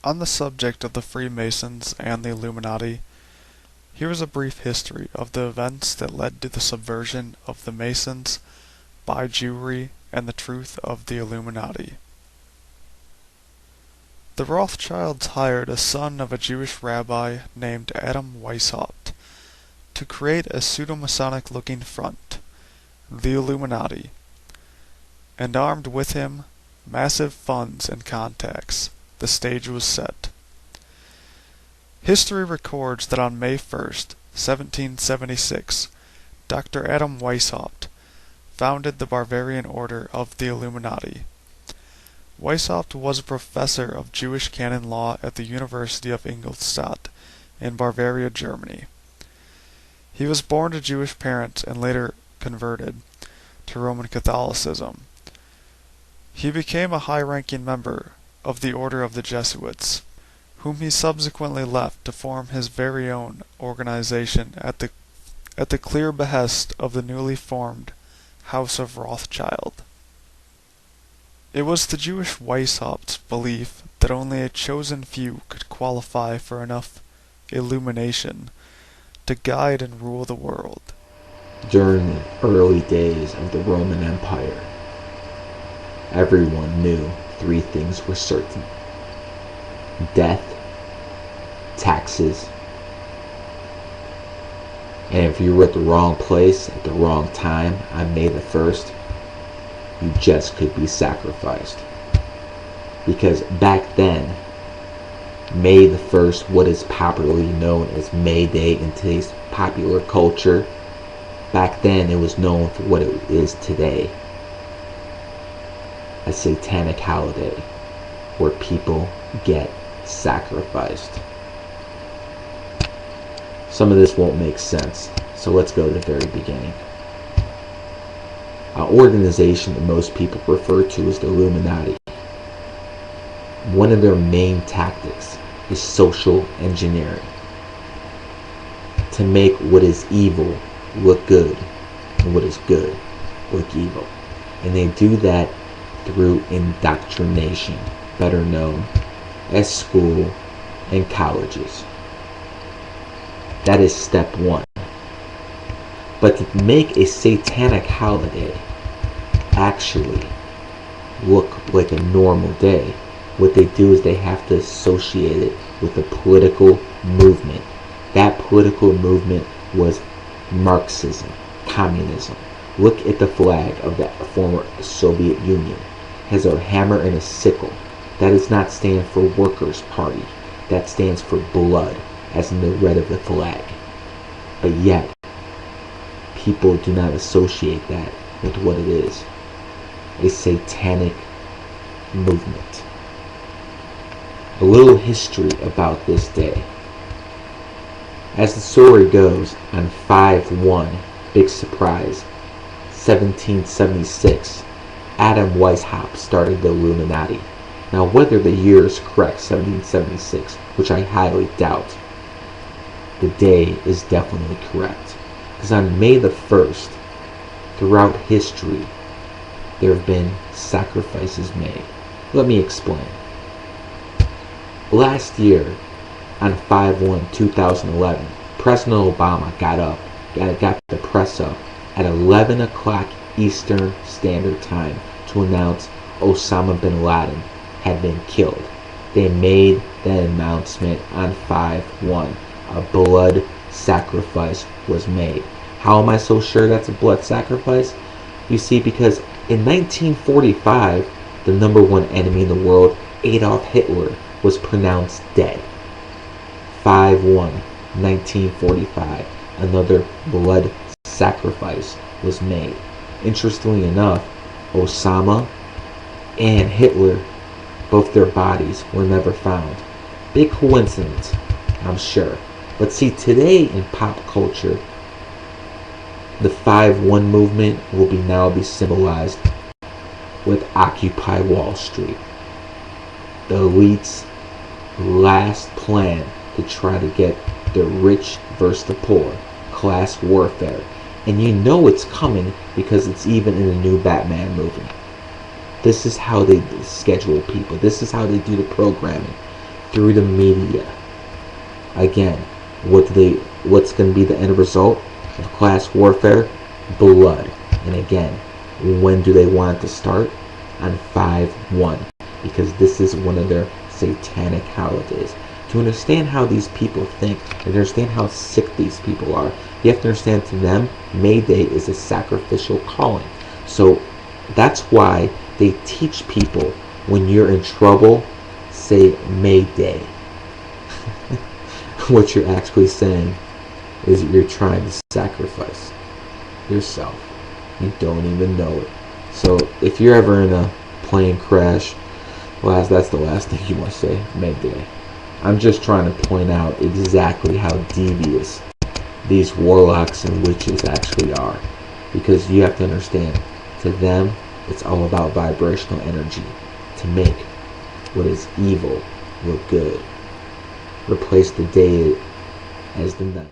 On the subject of the Freemasons and the Illuminati, here is a brief history of the events that led to the subversion of the Masons by Jewry and the truth of the Illuminati. The Rothschilds hired a son of a Jewish rabbi named Adam Weishaupt to create a pseudo-Masonic-looking front, the Illuminati, and armed with him massive funds and contacts, the stage was set. History records that on May 1st, 1776, Dr. Adam Weishaupt founded the Bavarian Order of the Illuminati. Weishaupt was a professor of Jewish canon law at the University of Ingolstadt in Bavaria, Germany. He was born to Jewish parents and later converted to Roman Catholicism. He became a high-ranking member of the Order of the Jesuits, whom he subsequently left to form his very own organization at the clear behest of the newly formed House of Rothschild. It was the Jewish Weishaupt's belief that only a chosen few could qualify for enough illumination to guide and rule the world. During the early days of the Roman Empire, everyone knew three things were certain: death, taxes, and if you were at the wrong place at the wrong time on May the 1st, you just could be sacrificed. Because back then, May the 1st, what is popularly known as May Day in today's popular culture, back then it was known for what it is today: a satanic holiday where people get sacrificed. Some of this won't make sense, so let's go to the very beginning. An organization that most people refer to as the Illuminati. One of their main tactics is social engineering, to make what is evil look good and what is good look evil. And they do that through indoctrination, better known as school and colleges. That is step one. But to make a satanic holiday actually look like a normal day, what they do is they have to associate it with a political movement. That political movement was Marxism, communism. Look at the flag of the former Soviet Union. It has a hammer and a sickle. That does not stand for Workers' Party. That stands for blood, as in the red of the flag. But yet, people do not associate that with what it is: a satanic movement. A little history about this day. As the story goes, on 5/1, big surprise, 1776, Adam Weishaupt started the Illuminati. Now, whether the year is correct, 1776, which I highly doubt, the day is definitely correct. Because on May the 1st, throughout history, there have been sacrifices made. Let me explain. Last year, on 5/1/2011, President Obama got the press up at 11 o'clock Eastern Standard Time to announce Osama bin Laden had been killed. They made that announcement on 5/1. A blood sacrifice was made. How am I so sure that's a blood sacrifice? You see, because in 1945, the number one enemy in the world, Adolf Hitler, was pronounced dead. 5/1, 1945, another blood sacrifice was made. Interestingly enough, Osama and Hitler, both their bodies were never found. Big coincidence, I'm sure. But see, today in pop culture, the 5/1 movement will now be symbolized with Occupy Wall Street. The elite's last plan to try to get the rich versus the poor, class warfare. And you know it's coming because it's even in the new Batman movie. This is how they schedule people. This is how they do the programming. through the media. Again, what's going to be the end result of class warfare? Blood. And again, when do they want it to start? On 5/1, because this is one of their satanic holidays. To understand how these people think and understand how sick these people are, you have to understand, to them, May Day is a sacrificial calling. So that's why they teach people, when you're in trouble, say May Day. What you're actually saying is you're trying to sacrifice yourself. You don't even know it. So if you're ever in a plane crash, well, that's the last thing you want to say, May Day. I'm just trying to point out exactly how devious these warlocks and witches actually are. Because you have to understand, to them, it's all about vibrational energy. To make what is evil look good. Replace the day as the night.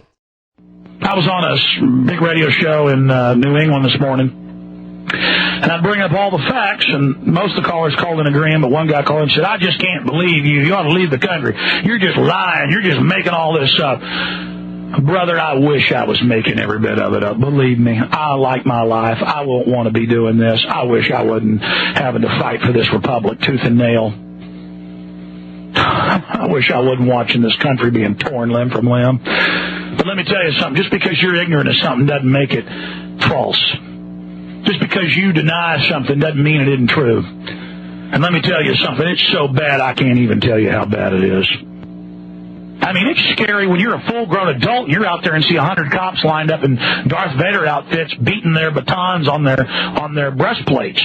I was on a big radio show in New England this morning, and I'd bring up all the facts, and most of the callers called in agreement, but one guy called and said, I just can't believe you. You ought to leave the country. You're just lying. You're just making all this up. Brother, I wish I was making every bit of it up. Believe me, I like my life. I won't want to be doing this. I wish I wasn't having to fight for this republic tooth and nail. I wish I wasn't watching this country being torn limb from limb. But let me tell you something. Just because you're ignorant of something doesn't make it false. Just because you deny something doesn't mean it isn't true. And let me tell you something. It's so bad I can't even tell you how bad it is. I mean, it's scary when you're a full-grown adult and you're out there and see 100 cops lined up in Darth Vader outfits beating their batons on their breastplates,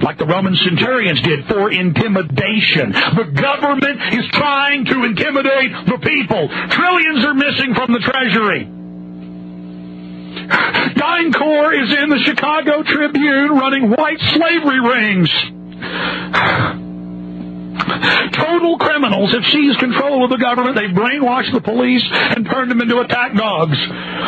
like the Roman centurions did, for intimidation. The government is trying to intimidate the people. Trillions are missing from the Treasury. DynCorp is in the Chicago Tribune running white slavery rings. Total criminals have seized control of the government. They've brainwashed the police and turned them into attack dogs.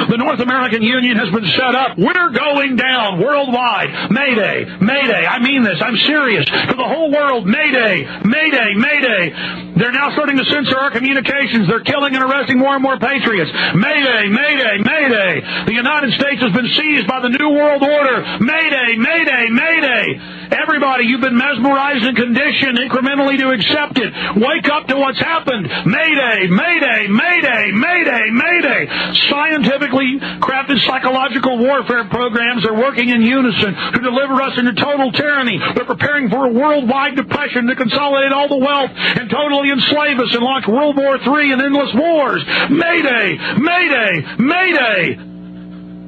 The North American Union has been set up. We're going down worldwide. Mayday, Mayday. I mean this. I'm serious. To the whole world, Mayday, Mayday, Mayday. They're now starting to censor our communications. They're killing and arresting more and more patriots. Mayday, Mayday, Mayday. The United States has been seized by the New World Order. Mayday, Mayday, Mayday. Everybody, you've been mesmerized and conditioned incrementally to accept it. Wake up to what's happened. Mayday, Mayday, Mayday, Mayday, Mayday. Scientifically crafted psychological warfare programs are working in unison to deliver us into total tyranny. They're preparing for a worldwide depression to consolidate all the wealth and totally enslave us and launch World War III and endless wars. Mayday, Mayday, Mayday.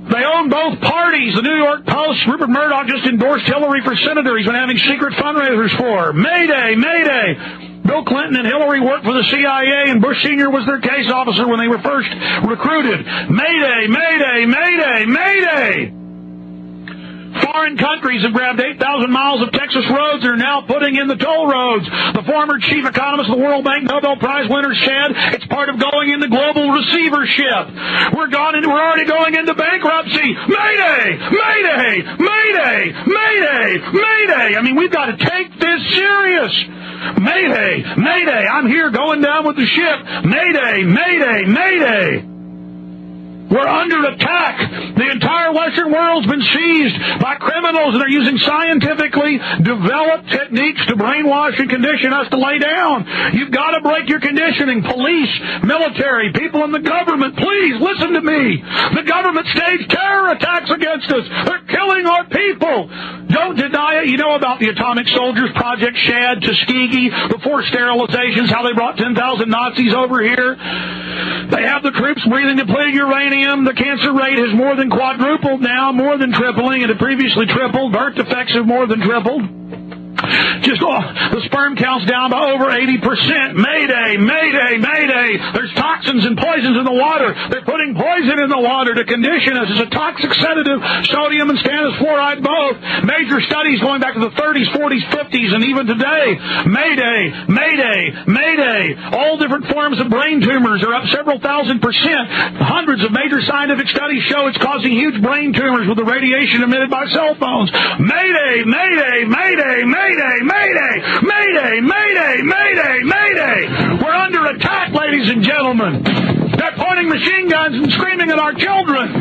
They own both parties. The New York Post, Rupert Murdoch just endorsed Hillary for senator. He's been having secret fundraisers for her. Mayday, Mayday. Bill Clinton and Hillary worked for the CIA, and Bush Sr. was their case officer when they were first recruited. Mayday, Mayday, Mayday, Mayday. Foreign countries have grabbed 8,000 miles of Texas roads and are now putting in the toll roads. The former chief economist of the World Bank Nobel Prize winner said it's part of going into global receivership. We're already going into bankruptcy. Mayday! Mayday! Mayday! Mayday! Mayday! I mean, we've got to take this serious. Mayday! Mayday! I'm here going down with the ship. Mayday! Mayday! Mayday! We're under attack. The entire Western world's been seized by criminals that are using scientifically developed techniques to brainwash and condition us to lay down. You've got to break your conditioning. Police, military, people in the government, please listen to me. The government staged terror attacks against us. They're killing our people. Don't deny it. You know about the Atomic Soldiers, Project Shad, Tuskegee, the forced sterilizations, how they brought 10,000 Nazis over here. They have the troops breathing depleted uranium. The cancer rate has more than quadrupled now, more than tripling. It had previously tripled. Birth defects have more than tripled. The sperm count's down by over 80%. Mayday, Mayday, Mayday. There's toxins and poisons in the water. They're putting poison in the water to condition us. It's a toxic sedative, sodium and stannous fluoride both. Major studies going back to the 30s, 40s, 50s, and even today. Mayday, Mayday, Mayday. All different forms of brain tumors are up several thousand %. Hundreds of major scientific studies show it's causing huge brain tumors with the radiation emitted by cell phones. Mayday, Mayday, Mayday, Mayday. Mayday! Mayday! Mayday! Mayday! Mayday! Mayday! We're under attack, ladies and gentlemen. They're pointing machine guns and screaming at our children.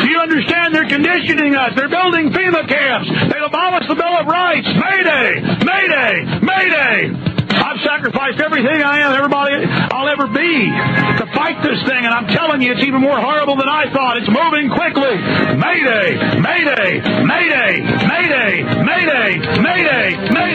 Do you understand? They're conditioning us. They're building FEMA camps. They've abolished the Bill of Rights. Mayday! Mayday! Mayday! I've sacrificed everything I am, everybody I'll ever be to fight this thing, and I'm telling you, it's even more horrible than I thought. It's moving quickly. Mayday! Mayday! Mayday! Mayday! Mayday! Mayday! Mayday!